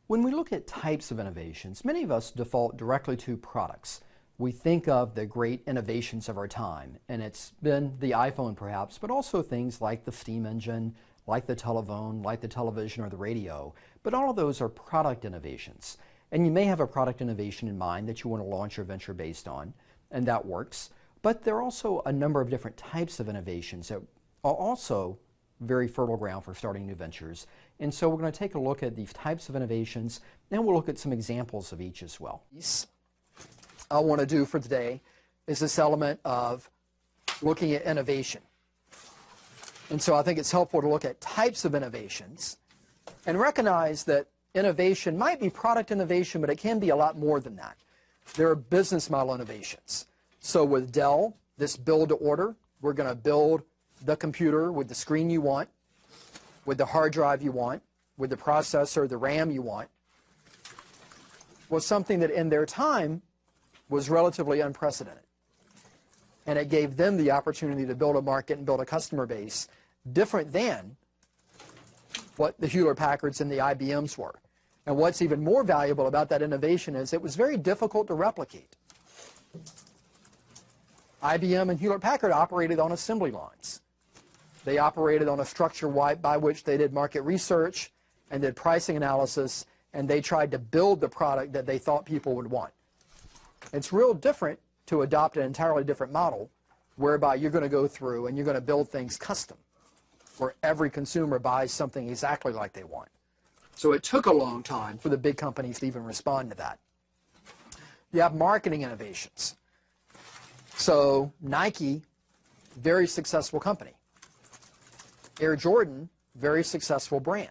When we look at types of innovations, many of us default directly to products. We think of the great innovations of our time, and it's been the iPhone perhaps, but also things like the steam engine, like the telephone, like the television or the radio. But all of those are product innovations. And you may have a product innovation in mind that you want to launch your venture based on, and that works. But there are also a number of different types of innovations that are also very fertile ground for starting new ventures. And so we're going to take a look at these types of innovations, and we'll look at some examples of each as well. I want to do for today is this element of looking at innovation. And so I think it's helpful to look at types of innovations and recognize that innovation might be product innovation, but it can be a lot more than that. There are business model innovations. So with Dell, this build to order, we're going to build the computer with the screen you want, with the hard drive you want, with the processor, the RAM you want, was something that in their time was relatively unprecedented. And it gave them the opportunity to build a market and build a customer base different than what the Hewlett-Packards and the IBMs were. And what's even more valuable about that innovation is it was very difficult to replicate. IBM and Hewlett-Packard operated on assembly lines. They operated on a structure by which they did market research and did pricing analysis, and they tried to build the product that they thought people would want. It's real different to adopt an entirely different model whereby you're going to go through and you're going to build things custom where every consumer buys something exactly like they want. So it took a long time for the big companies to even respond to that. You have marketing innovations. So Nike, very successful company. Air Jordan, very successful brand.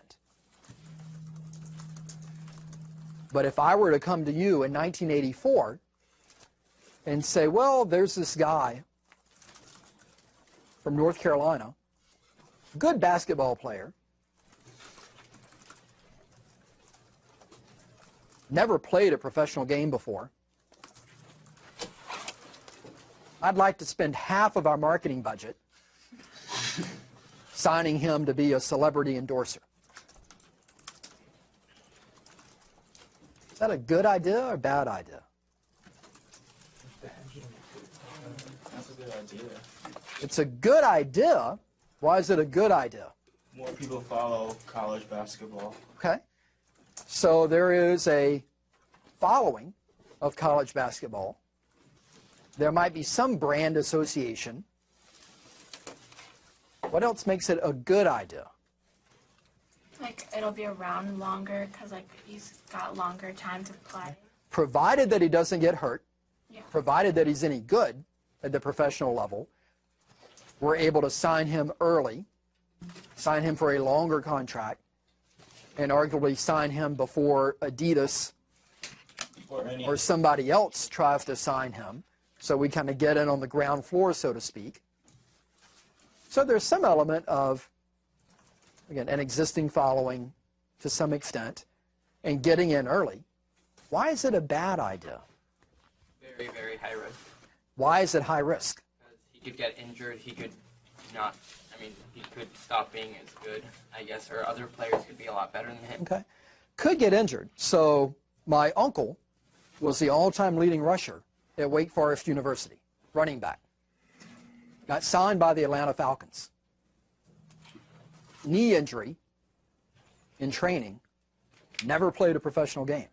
But if I were to come to you in 1984 and say, well, there's this guy from North Carolina, good basketball player, never played a professional game before. I'd like to spend half of our marketing budget signing him to be a celebrity endorser. Is that a good idea or a bad idea? That's a good idea. It's a good idea. Why is it a good idea? More people follow college basketball. Okay. So there is a following of college basketball. There might be some brand association. What else makes it a good idea? Like, it'll be around longer because, like, he's got longer time to play. Provided that he doesn't get hurt, Yeah. provided that he's any good at the professional level, we're able to sign him early, sign him for a longer contract, and arguably sign him before Adidas or somebody else tries to sign him. So we kind of get in on the ground floor, so to speak. So there's some element of, again, an existing following to some extent and getting in early. Why is it a bad idea? Very, very high risk. Why is it high risk? Because he could get injured, he could not, he could stop being as good, I guess, or other players could be a lot better than him. Okay. Could get injured. So my uncle was the all-time leading rusher at Wake Forest University, running back. Got signed by the Atlanta Falcons. Knee injury in training, never played a professional game.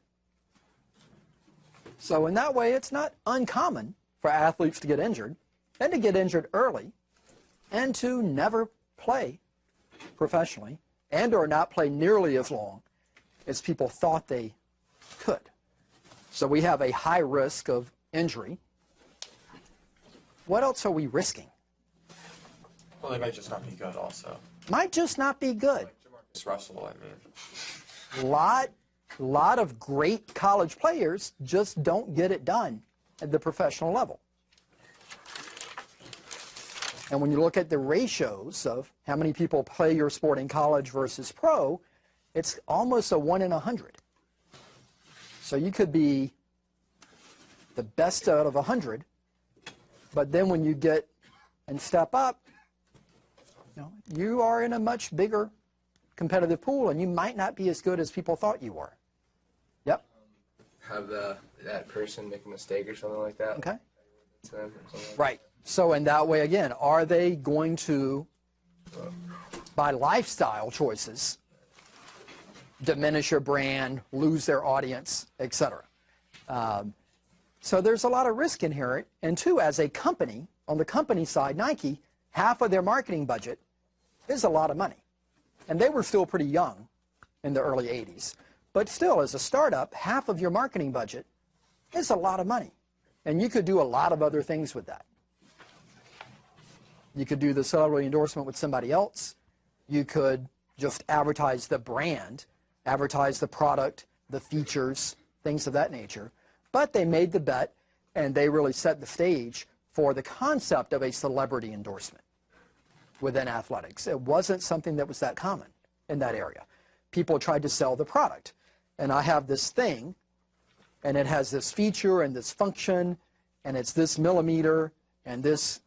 So in that way, it's not uncommon for athletes to get injured and to get injured early and to never play professionally and or not play nearly as long as people thought they could. So we have a high risk of injury. What else are we risking? Well, they might just not be good also. Might just not be good. Like Jamarcus Russell, I mean. Lot of great college players just don't get it done at the professional level. And when you look at the ratios of how many people play your sport in college versus pro, it's almost a 1 in 100. So you could be the best out of 100, but then when you get and step up, you are in a much bigger competitive pool, and you might not be as good as people thought you were. have that person make a mistake or something like that. Okay. To them or something like Right. So in that way, again, are they going to, by lifestyle choices, diminish your brand, lose their audience, etc.? So there's a lot of risk inherent. And two, as a company, on the company side, Nike, half of their marketing budget is a lot of money. And they were still pretty young in the early 80s. But still, as a startup, half of your marketing budget is a lot of money. And you could do a lot of other things with that. You could do the celebrity endorsement with somebody else. You could just advertise the brand, advertise the product, the features, things of that nature. But they made the bet, and they really set the stage for the concept of a celebrity endorsement within athletics. It wasn't something that was that common in that area. People tried to sell the product. And I have this thing, and it has this feature and this function, and it's this millimeter and this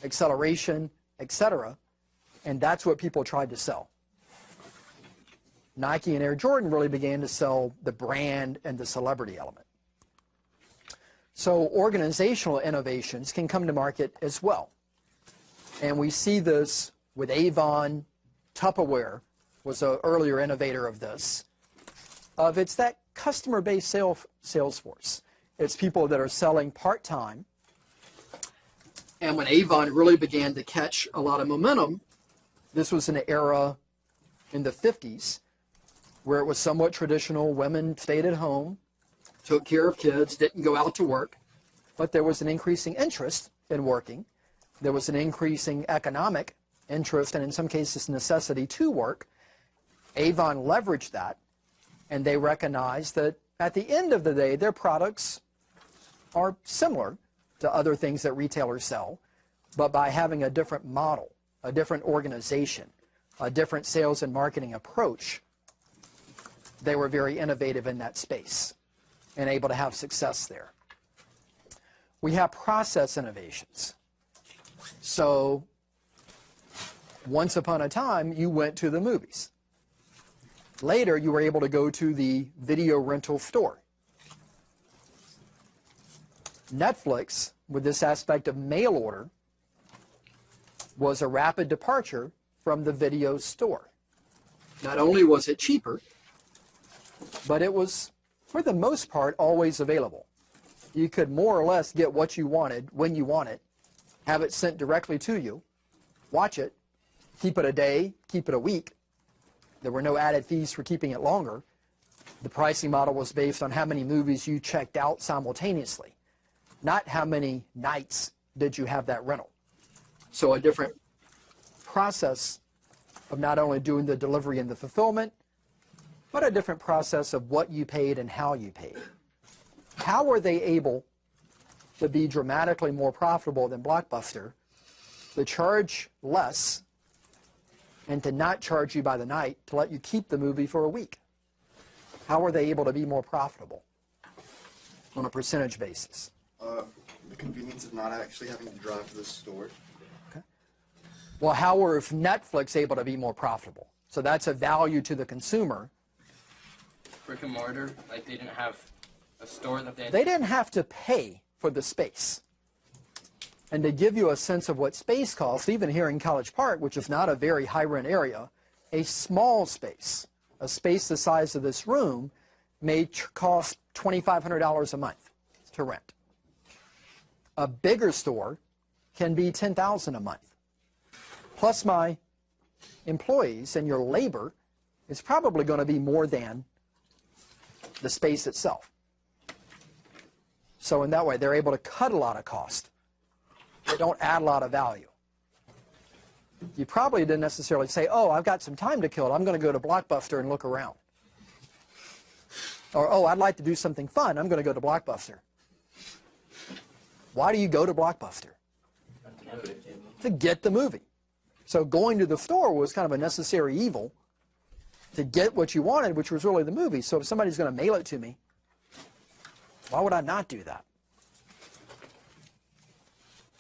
acceleration, etc. And that's what people tried to sell. Nike and Air Jordan really began to sell the brand and the celebrity element. So organizational innovations can come to market as well. And we see this with Avon. Tupperware was an earlier innovator of this. It's that customer-based sales force. It's people that are selling part-time. And when Avon really began to catch a lot of momentum, this was an era in the 50s where it was somewhat traditional. Women stayed at home, took care of kids, didn't go out to work. But there was an increasing interest in working. There was an increasing economic interest and in some cases necessity to work. Avon leveraged that, and they recognized that at the end of the day, their products are similar to other things that retailers sell, but by having a different model, a different organization, a different sales and marketing approach, they were very innovative in that space and able to have success there. We have process innovations. So once upon a time, you went to the movies. Later, you were able to go to the video rental store. Netflix, with this aspect of mail order, was a rapid departure from the video store. Not only was it cheaper, but it was, for the most part, always available. You could more or less get what you wanted when you want it, have it sent directly to you, watch it, keep it a day, keep it a week. There were no added fees for keeping it longer. The pricing model was based on how many movies you checked out simultaneously, not how many nights did you have that rental. So a different process of not only doing the delivery and the fulfillment, but a different process of what you paid and how you paid. How were they able to be dramatically more profitable than Blockbuster, to charge less and to not charge you by the night, to let you keep the movie for a week? How were they able to be more profitable on a percentage basis? The convenience of not actually having to drive to the store. Okay. Well, how were Netflix able to be more profitable? So that's a value to the consumer. Brick and mortar, like they didn't have a store that They didn't have to pay for the space. And to give you a sense of what space costs, even here in College Park, which is not a very high-rent area, a small space, a space the size of this room, may cost $2,500 a month to rent. A bigger store can be $10,000 a month. Plus my employees and your labor is probably going to be more than the space itself. So in that way, they're able to cut a lot of cost. They don't add a lot of value. You probably didn't necessarily say, oh, I've got some time to kill. I'm going to go to Blockbuster and look around. Or, oh, I'd like to do something fun. I'm going to go to Blockbuster. Why do you go to Blockbuster? To get the movie. So going to the store was kind of a necessary evil to get what you wanted, which was really the movie. So if somebody's going to mail it to me, why would I not do that?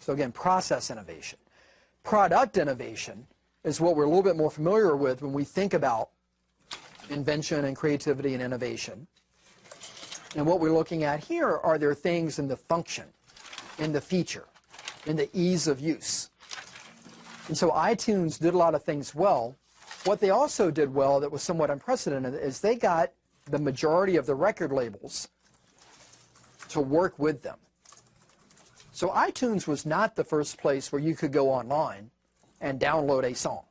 So again, process innovation. Product innovation is what we're a little bit more familiar with when we think about invention and creativity and innovation. And what we're looking at here are there things in the function, in the feature, in the ease of use. And so iTunes did a lot of things well. What they also did well that was somewhat unprecedented is they got the majority of the record labels to work with them. So iTunes was not the first place where you could go online and download a song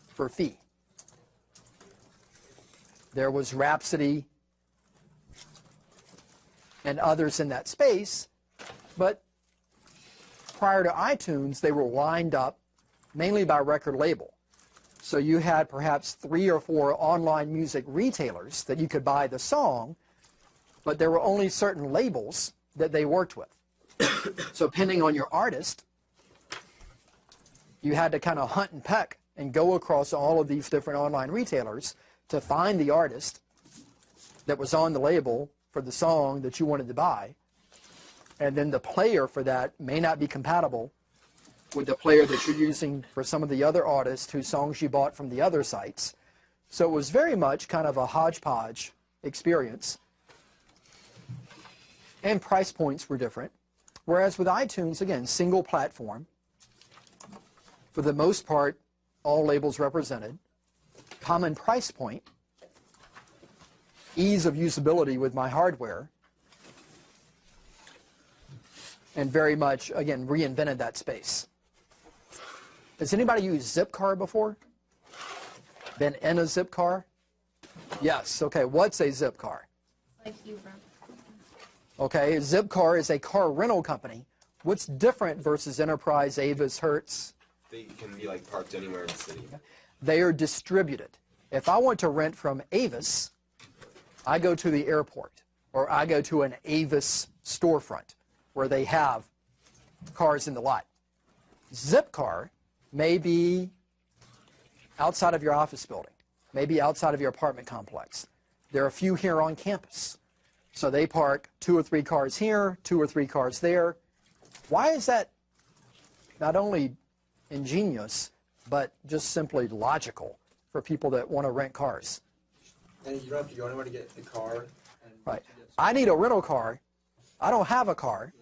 for a fee. There was Rhapsody and others in that space, but prior to iTunes, they were lined up mainly by record label. So you had perhaps 3 or 4 online music retailers that you could buy the song, but there were only certain labels that they worked with. So depending on your artist, you had to kind of hunt and peck and go across all of these different online retailers to find the artist that was on the label for the song that you wanted to buy. And then the player for that may not be compatible with the player that you're using for some of the other artists whose songs you bought from the other sites. So it was very much kind of a hodgepodge experience. And price points were different. Whereas with iTunes, again, single platform. For the most part, all labels represented. Common price point. Ease of usability with my hardware. And very much, again, reinvented that space. Has anybody used Zipcar before? Been in a Zipcar? Yes. Okay, what's a Zipcar? Like Uber. Okay, Zipcar is a car rental company. What's different versus Enterprise, Avis, Hertz? They can be like parked anywhere in the city. They are distributed. If I want to rent from Avis, I go to the airport, or I go to an Avis storefront where they have cars in the lot. Zipcar may be outside of your office building, maybe outside of your apartment complex. There are a few here on campus. So they park 2 or 3 cars here, 2 or 3 cars there. Why is that not only ingenious, but just simply logical for people that want to rent cars? And you don't have to go anywhere to get the car. Right. I need a rental car. I don't have a car.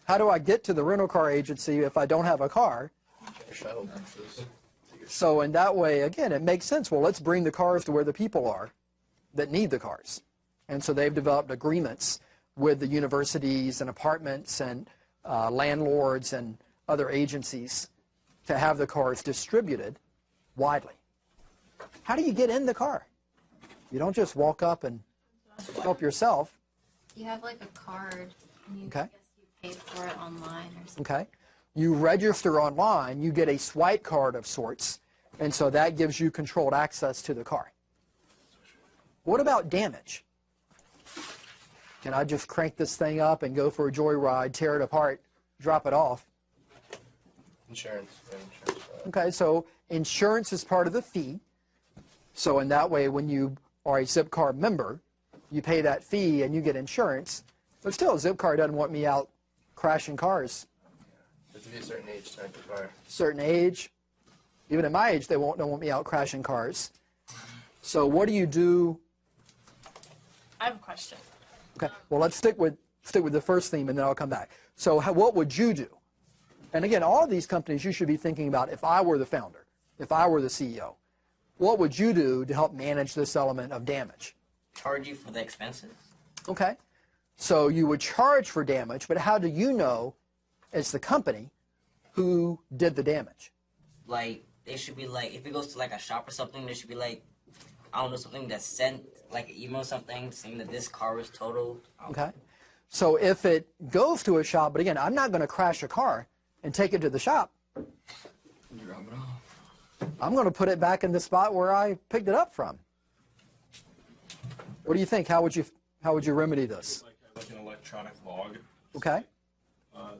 How do I get to the rental car agency if I don't have a car? Shuttle buses. So in that way, again, it makes sense. Well, let's bring the cars to where the people are that need the cars. And so they've developed agreements with the universities and apartments and landlords and other agencies to have the cars distributed widely. How do you get in the car? You don't just walk up and help yourself. You have like a card, and you, Okay. I guess you pay for it online or something. Okay. You register online, you get a swipe card of sorts, and so that gives you controlled access to the car. What about damage? Can I just crank this thing up and go for a joyride, tear it apart, drop it off? Insurance. Insurance. Okay, so insurance is part of the fee. So in that way, when you are a Zipcar member, you pay that fee and you get insurance. But still, Zipcar doesn't want me out crashing cars. You have to be a certain age to rent the car. Certain age. Even at my age, they don't want me out crashing cars. So what do you do? I have a question. Okay, well, let's stick with the first theme, and then I'll come back. So what would you do? And again, all of these companies you should be thinking about, if I were the founder, if I were the CEO, what would you do to help manage this element of damage? Charge you for the expenses. Okay, so you would charge for damage, but how do you know, as the company, who did the damage? Like, they should be like, if it goes to like a shop or something, there should be like, I don't know, something that's sent, like an email or something, saying that this car was totaled. Okay, so if it goes to a shop, but again, I'm not going to crash a car and take it to the shop. Drop it off. I'm going to put it back in the spot where I picked it up from. What do you think? How would you remedy this? Like an electronic log. Okay.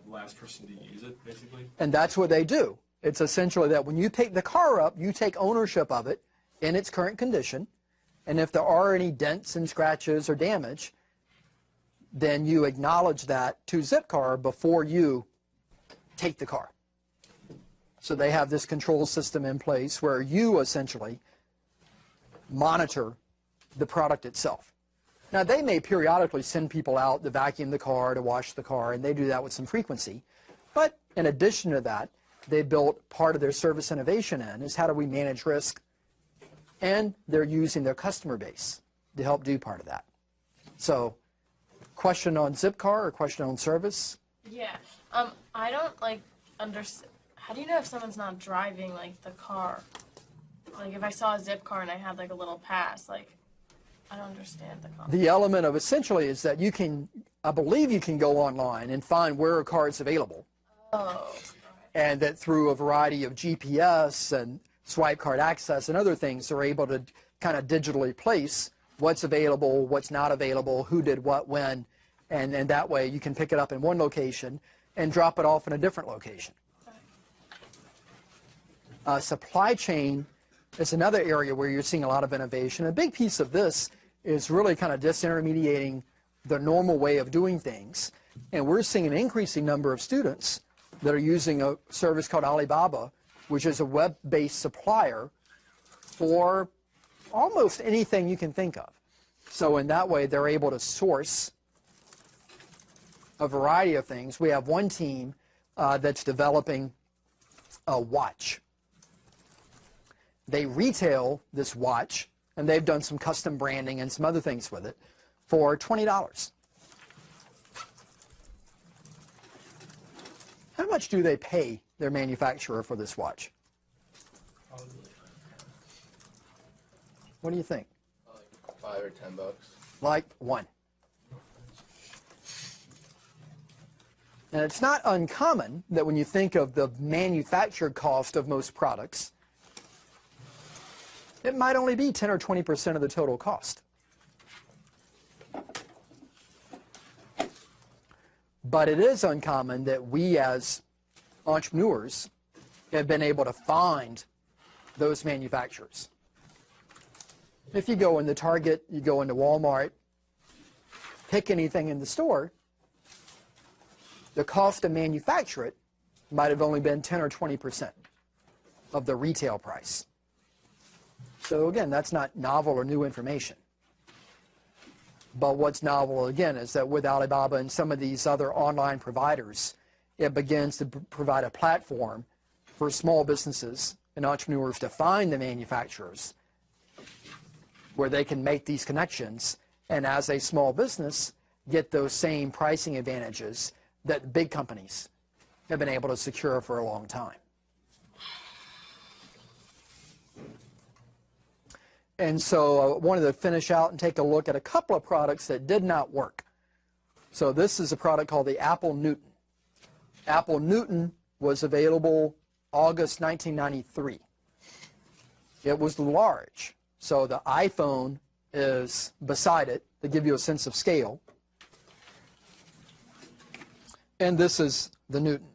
Last person to use it, basically. And that's what they do. It's essentially that when you pick the car up, you take ownership of it in its current condition, and if there are any dents and scratches or damage, then you acknowledge that to Zipcar before you take the car. So they have this control system in place where you essentially monitor the product itself. Now, they may periodically send people out to vacuum the car, to wash the car, and they do that with some frequency. But in addition to that, they built part of their service innovation in is how do we manage risk, and they're using their customer base to help do part of that. So, question on Zipcar or question on service? Yeah. I don't understand. How do you know if someone's not driving the car? Like if I saw a Zipcar and I had a little pass, I don't understand the concept. The element of essentially is that you can, I believe you can go online and find where a car is available. Oh. And that through a variety of GPS and swipe card access and other things, they're able to kind of digitally place what's available, what's not available, who did what when, and that way you can pick it up in one location and drop it off in a different location. Supply chain is another area where you're seeing a lot of innovation. A big piece of this is really kind of disintermediating the normal way of doing things. And we're seeing an increasing number of students that are using a service called Alibaba, which is a web-based supplier for almost anything you can think of. So in that way, they're able to source a variety of things. We have one team that's developing a watch. They retail this watch, and they've done some custom branding and some other things with it, for $20. How much do they pay their manufacturer for this watch? What do you think? Like $5 or $10. Like one. And it's not uncommon that when you think of the manufactured cost of most products, it might only be 10 or 20% of the total cost. But it is uncommon that we as entrepreneurs have been able to find those manufacturers. If you go into Target, you go into Walmart, pick anything in the store, the cost to manufacture it might have only been 10 or 20% of the retail price. So again, that's not novel or new information. But what's novel, again, is that with Alibaba and some of these other online providers, it begins to provide a platform for small businesses and entrepreneurs to find the manufacturers where they can make these connections, and as a small business, get those same pricing advantages that big companies have been able to secure for a long time. And so I wanted to finish out and take a look at a couple of products that did not work. So this is a product called the Apple Newton. Apple Newton was available August 1993. It was large. So the iPhone is beside it to give you a sense of scale. And this is the Newton.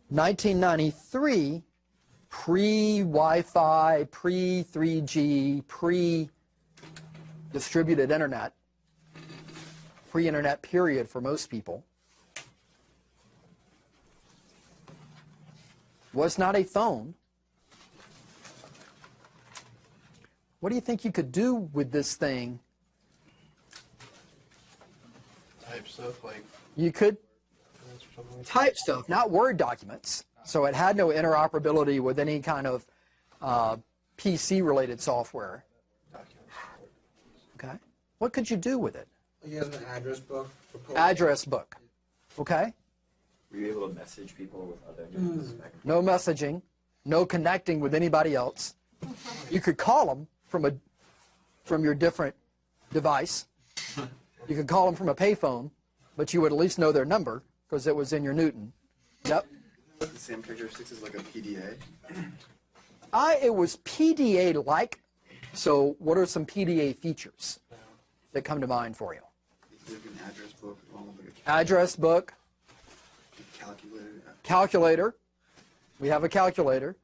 1993, pre-Wi-Fi, pre-3G, pre-distributed internet, pre-internet period for most people, was not a phone. What do you think you could do with this thing? Type stuff like... You could type stuff, not Word documents. So it had no interoperability with any kind of PC-related software. Okay. What could you do with it? He has an address book. Address book. Okay. Were you able to message people with other devices? No messaging, no connecting with anybody else. You could call them from your different device. You could call them from a payphone, but you would at least know their number because it was in your Newton. Yep. The same characteristics as like a PDA? It was PDA-like. So what are some PDA features that come to mind for you? You have an address book, along with like Address book. calculator. Calculator. We have a calculator.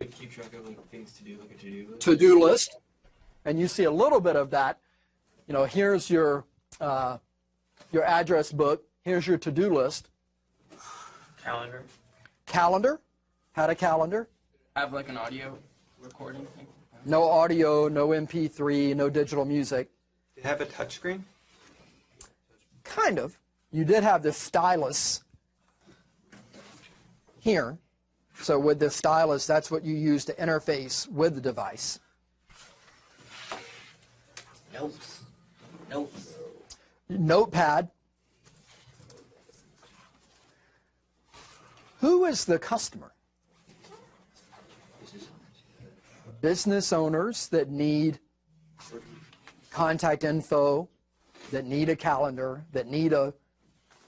You could keep track of things to do, like a to-do list. To-do list. And you see a little bit of that. You know, here's your address book. Here's your to-do list. Calendar. Calendar. Had a calendar. Have like an audio recording thing. No audio, no MP3, no digital music. They have a touchscreen? Kind of. You did have the stylus here. So with the stylus, that's what you use to interface with the device. Notes. Notes. Notepad. Who is the customer? Business owners that need contact info, that need a calendar, that need a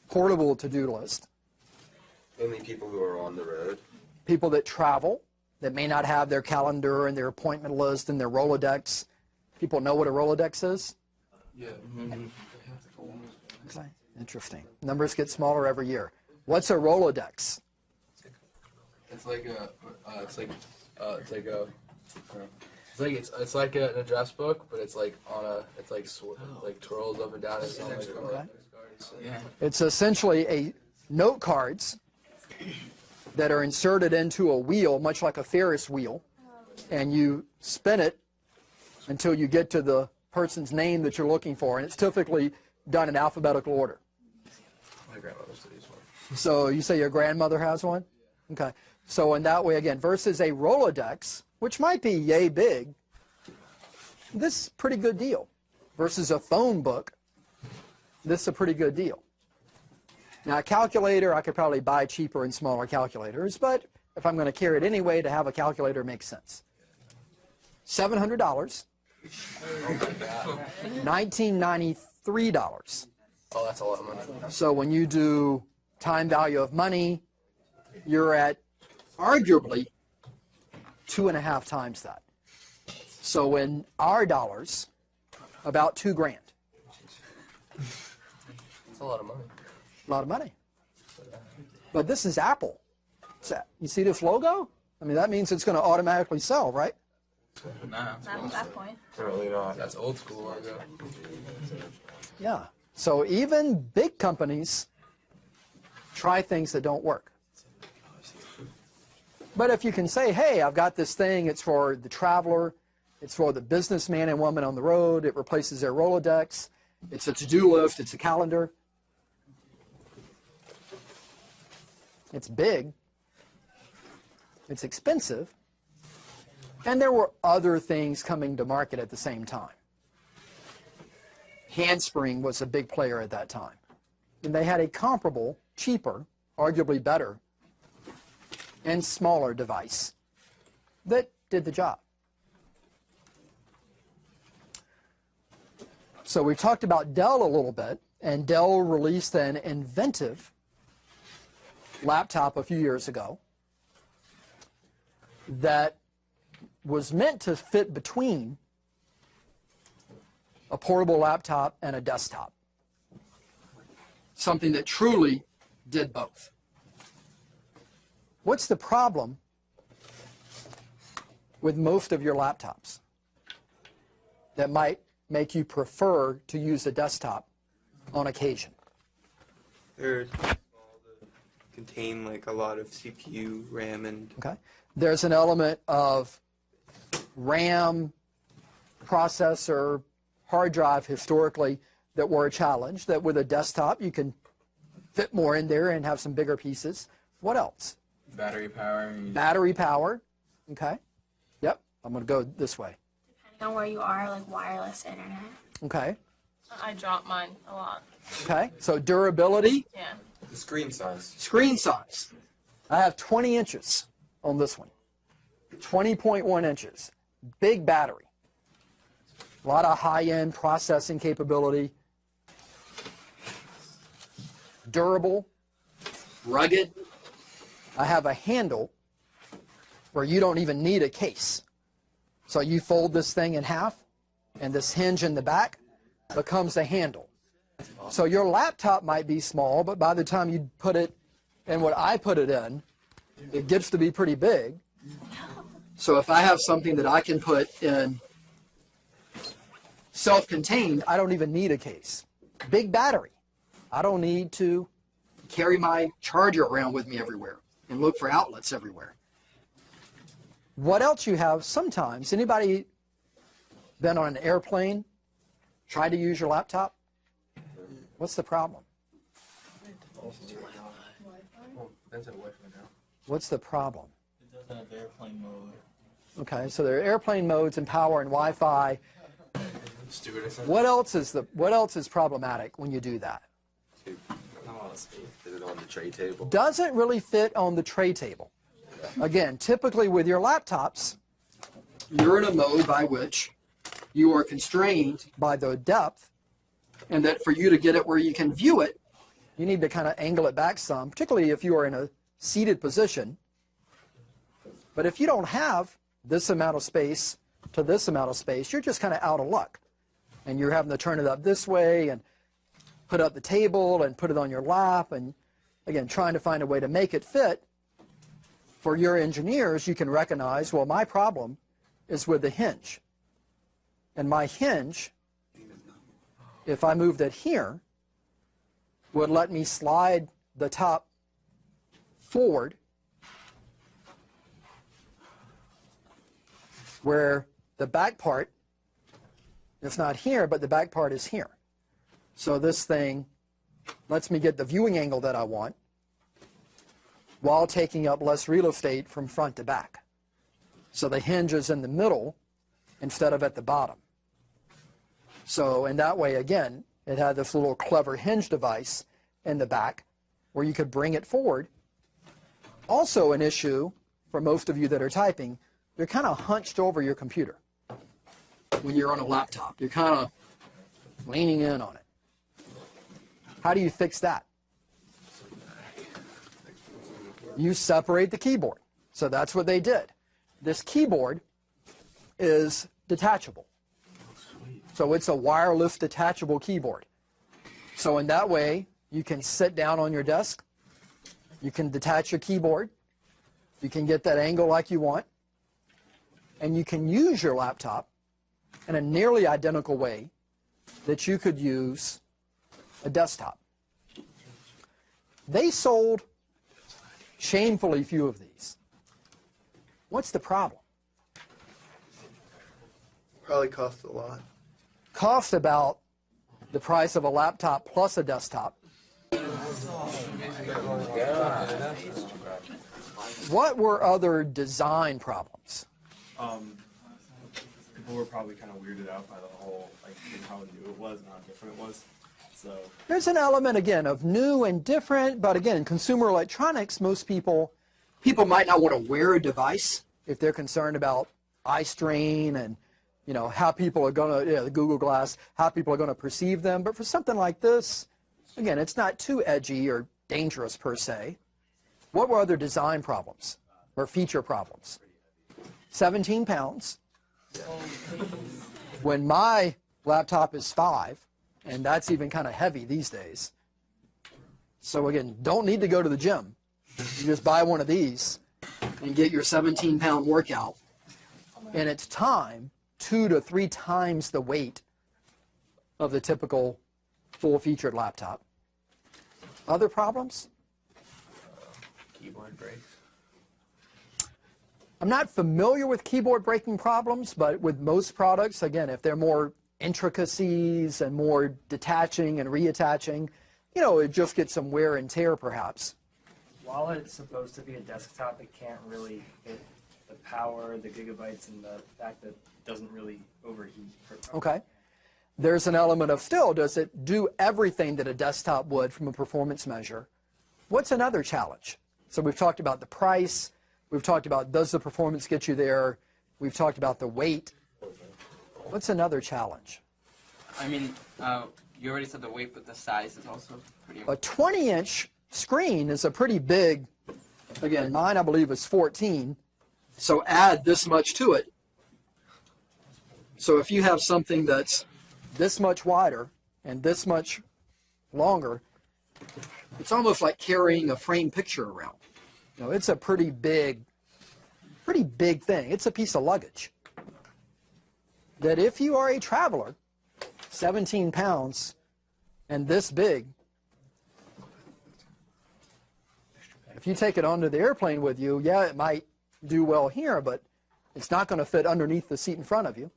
portable to-do list. Mainly people who are on the road. People that travel, that may not have their calendar and their appointment list and their Rolodex. People know what a Rolodex is? Yeah. Okay, interesting. Numbers get smaller every year. What's a Rolodex? It's like an address book, but it's like on a like twirls up and down. It's on like Yeah. It's essentially a note cards that are inserted into a wheel, much like a Ferris wheel, and you spin it until you get to the person's name that you're looking for, and it's typically done in alphabetical order. My grandmother still uses one. So you say your grandmother has one? Okay. So in that way, again, versus a Rolodex, which might be yay big, this is a pretty good deal. Versus a phone book, this is a pretty good deal. Now, a calculator, I could probably buy cheaper and smaller calculators, but if I'm going to carry it anyway, to have a calculator makes sense. $700, $1993. Oh, that's a lot of money. So when you do time value of money, you're at arguably 2.5 times that. So in our dollars, about $2,000. That's a lot of money. A lot of money. But this is Apple. You see this logo? I mean, that means it's going to automatically sell, right? Nah. Not at that point. Certainly not. That's old school logo. Yeah. So even big companies try things that don't work. But if you can say, hey, I've got this thing, it's for the traveler, it's for the businessman and woman on the road, it replaces their Rolodex, it's a to-do list, it's a calendar. It's big, it's expensive, and there were other things coming to market at the same time. Handspring was a big player at that time. And they had a comparable, cheaper, arguably better, and smaller device that did the job. So we talked about Dell a little bit, and Dell released an inventive laptop a few years ago that was meant to fit between a portable laptop and a desktop. Something that truly did both. What's the problem with most of your laptops that might make you prefer to use a desktop on occasion? They're small to contain like a lot of CPU, RAM, and Okay. There's an element of RAM, processor, hard drive historically that were a challenge, that with a desktop you can fit more in there and have some bigger pieces. What else? Battery power. Battery power. Okay. Yep. I'm going to go this way. Depending on where you are, like wireless internet. Okay. I drop mine a lot. Okay. So durability. Yeah. the screen size. Screen size. I have 20 inches on this one. 20.1 inches. Big battery. A lot of high-end processing capability. Durable. Rugged. I have a handle where you don't even need a case. So you fold this thing in half, and this hinge in the back becomes a handle. So your laptop might be small, but by the time you put it in what I put it in, it gets to be pretty big. So if I have something that I can put in self-contained, I don't even need a case. Big battery. I don't need to carry my charger around with me everywhere and look for outlets everywhere. What else you have sometimes, anybody been on an airplane, Try to use your laptop? What's the problem? Well, depends on Wi-Fi now. What's the problem? It doesn't have airplane mode. Okay, so there are airplane modes and power and Wi-Fi. Stupid. What else is problematic when you do that? Not a lot of space. Fit it on the tray table. Doesn't really fit on the tray table. Again, typically with your laptops, you're in a mode by which you are constrained by the depth, and that for you to get it where you can view it, you need to kind of angle it back some, particularly if you are in a seated position. But if you don't have this amount of space to this amount of space, you're just kind of out of luck. And you're having to turn it up this way and put up the table and put it on your lap, and again, trying to find a way to make it fit. For your engineers, you can recognize, well, my problem is with the hinge. And my hinge, if I moved it here, would let me slide the top forward where the back part, it's not here, but the back part is here. So this thing lets me get the viewing angle that I want while taking up less real estate from front to back. So the hinge is in the middle instead of at the bottom. So in that way, again, it had this little clever hinge device in the back where you could bring it forward. Also an issue for most of you that are typing, you're kind of hunched over your computer when you're on a laptop. You're kind of leaning in on it. How do you fix that? You separate the keyboard. So that's what they did. This keyboard is detachable. So it's a wireless detachable keyboard. So in that way, you can sit down on your desk. You can detach your keyboard. You can get that angle like you want. And you can use your laptop in a nearly identical way that you could use a desktop. They sold shamefully few of these. What's the problem? Probably cost a lot. Cost about the price of a laptop plus a desktop. What were other design problems? People were probably kind of weirded out by the whole, like, how new it was and how different it was. So There's an element, again, of new and different, but again, in consumer electronics, most people might not want to wear a device if they're concerned about eye strain and, you know, how people are going to, the Google Glass, how people are going to perceive them. But for something like this, again, it's not too edgy or dangerous per se. What were other design problems or feature problems? 17 pounds. When my laptop is 5, and that's even kind of heavy these days. So again, don't need to go to the gym. You just buy one of these and get your 17-pound workout. And it's time 2 to 3 times the weight of the typical full-featured laptop. Other problems? Keyboard breaks. I'm not familiar with keyboard breaking problems, but with most products, again, if they're more intricacies and more detaching and reattaching, you know, it just gets some wear and tear perhaps. While it's supposed to be a desktop, it can't really fit the power, the gigabytes, and the fact that it doesn't really overheat. Okay. There's an element of still, does it do everything that a desktop would from a performance measure? What's another challenge? So we've talked about the price. We've talked about does the performance get you there? We've talked about the weight. What's another challenge? I mean, you already said the weight, but the size is also pretty A 20-inch screen is a pretty big, again, mine I believe is 14, so add this much to it. So if you have something that's this much wider and this much longer, it's almost like carrying a framed picture around. You know, it's a pretty big thing. It's a piece of luggage. That if you are a traveler, 17 pounds and this big, if you take it onto the airplane with you, yeah, it might do well here, but it's not going to fit underneath the seat in front of you.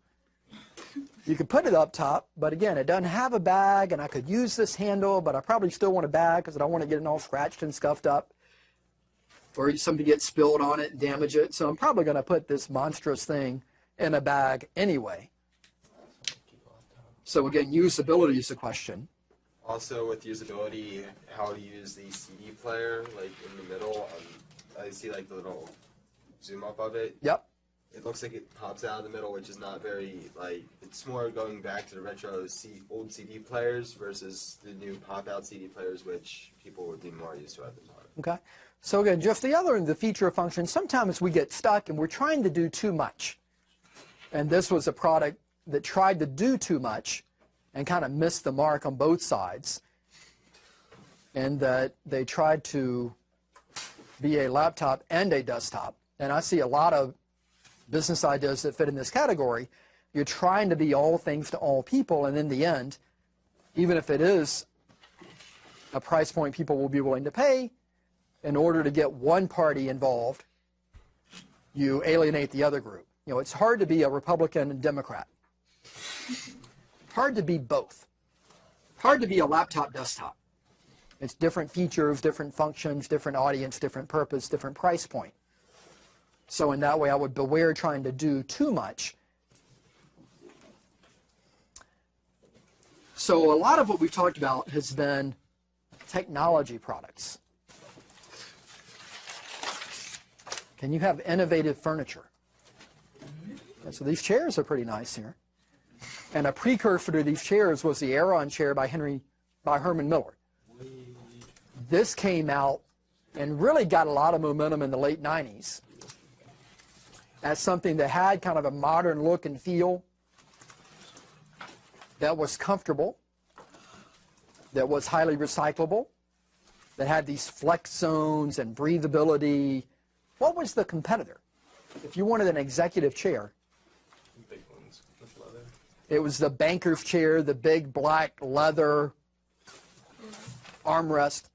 You could put it up top, but again, it doesn't have a bag, and I could use this handle, but I probably still want a bag because I don't want to get it all scratched and scuffed up, or something gets spilled on it and damage it. So I'm probably going to put this monstrous thing in a bag anyway. So again, usability is a question. Also, with usability, how to use the CD player, like in the middle. I see like the little zoom up of it. Yep. It looks like it pops out of the middle, which is not very, like, it's more going back to the retro old CD players versus the new pop-out CD players, which people would be more used to at the time. Okay. So again, just the feature function, sometimes we get stuck and we're trying to do too much. And this was a product that tried to do too much and kind of missed the mark on both sides. And that they tried to be a laptop and a desktop. And I see a lot of business ideas that fit in this category. You're trying to be all things to all people, and in the end, even if it is a price point people will be willing to pay, in order to get one party involved, you alienate the other group. You know, it's hard to be a Republican and Democrat. Hard to be both. Hard to be a laptop desktop. It's different features, different functions, different audience, different purpose, different price point. So in that way, I would beware trying to do too much. So a lot of what we've talked about has been technology products. Can you have innovative furniture? And so these chairs are pretty nice here. And a precursor to these chairs was the Aeron chair by Herman Miller. This came out and really got a lot of momentum in the late 90s. As something that had kind of a modern look and feel, that was comfortable, that was highly recyclable, that had these flex zones and breathability. What was the competitor? If you wanted an executive chair, Big ones with leather. it was the banker's chair, the big black leather armrest,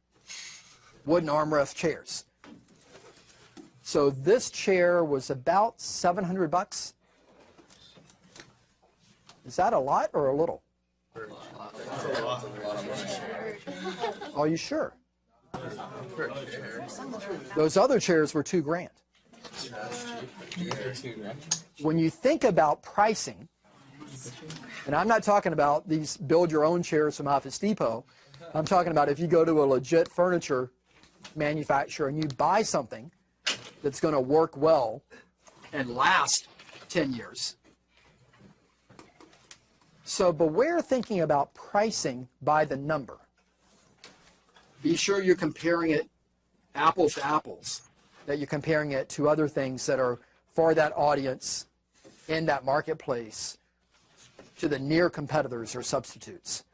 wooden armrest chairs. So this chair was about $700. Is that a lot or a little? Are you sure? Those other chairs were $2,000. When you think about pricing, and I'm not talking about these build your own chairs from Office Depot, I'm talking about if you go to a legit furniture manufacturer and you buy something that's going to work well and last 10 years. So beware thinking about pricing by the number. Be sure you're comparing it apples to apples, that you're comparing it to other things that are for that audience in that marketplace, to the near competitors or substitutes.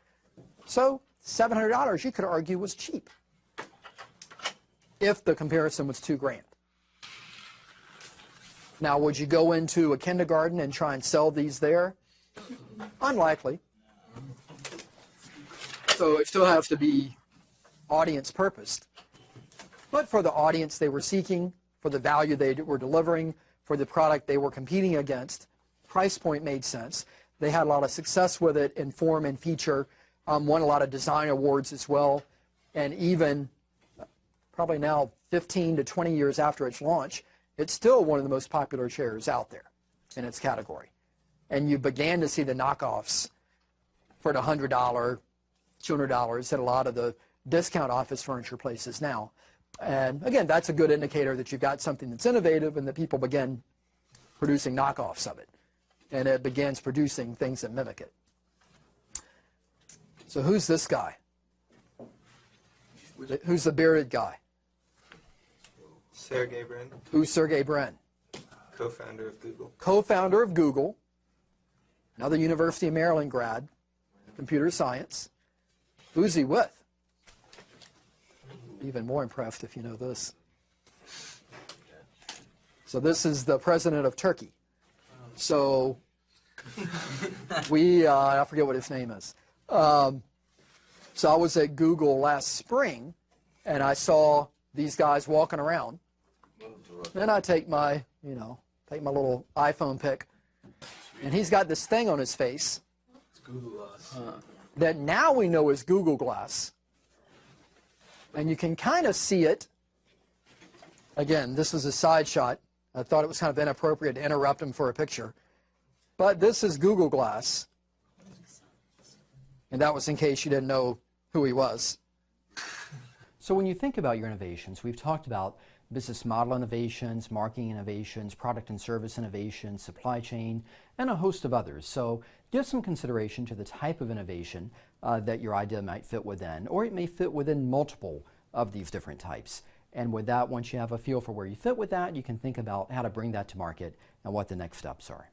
So $700 you could argue was cheap if the comparison was $2,000. Now, would you go into a kindergarten and try and sell these there? Unlikely. So it still has to be audience purposed. But for the audience they were seeking, for the value they were delivering, for the product they were competing against, price point made sense. They had a lot of success with it in form and feature, won a lot of design awards as well, and even probably now 15 to 20 years after its launch, it's still one of the most popular chairs out there in its category. And you began to see the knockoffs for the $100, $200 at a lot of the discount office furniture places now. And again, that's a good indicator that you've got something that's innovative and that people begin producing knockoffs of it. And it begins producing things that mimic it. So who's this guy? Who's the bearded guy? Sergey Brin, Who's Sergey Brin? co-founder of Google. Co-founder of Google, another University of Maryland grad, computer science. Who's he with? Even more impressed if you know this. So this is the president of Turkey. So I forget what his name is. So I was at Google last spring, and I saw these guys walking around. Then I take my little iPhone pic, and he's got this thing on his face Google Glass. that now we know is Google Glass. And you can kind of see it. Again, this was a side shot. I thought it was kind of inappropriate to interrupt him for a picture. But this is Google Glass. And that was in case you didn't know who he was. So when you think about your innovations, we've talked about business model innovations, marketing innovations, product and service innovations, supply chain, and a host of others. So give some consideration to the type of innovation that your idea might fit within, or it may fit within multiple of these different types. And with that, once you have a feel for where you fit with that, you can think about how to bring that to market and what the next steps are.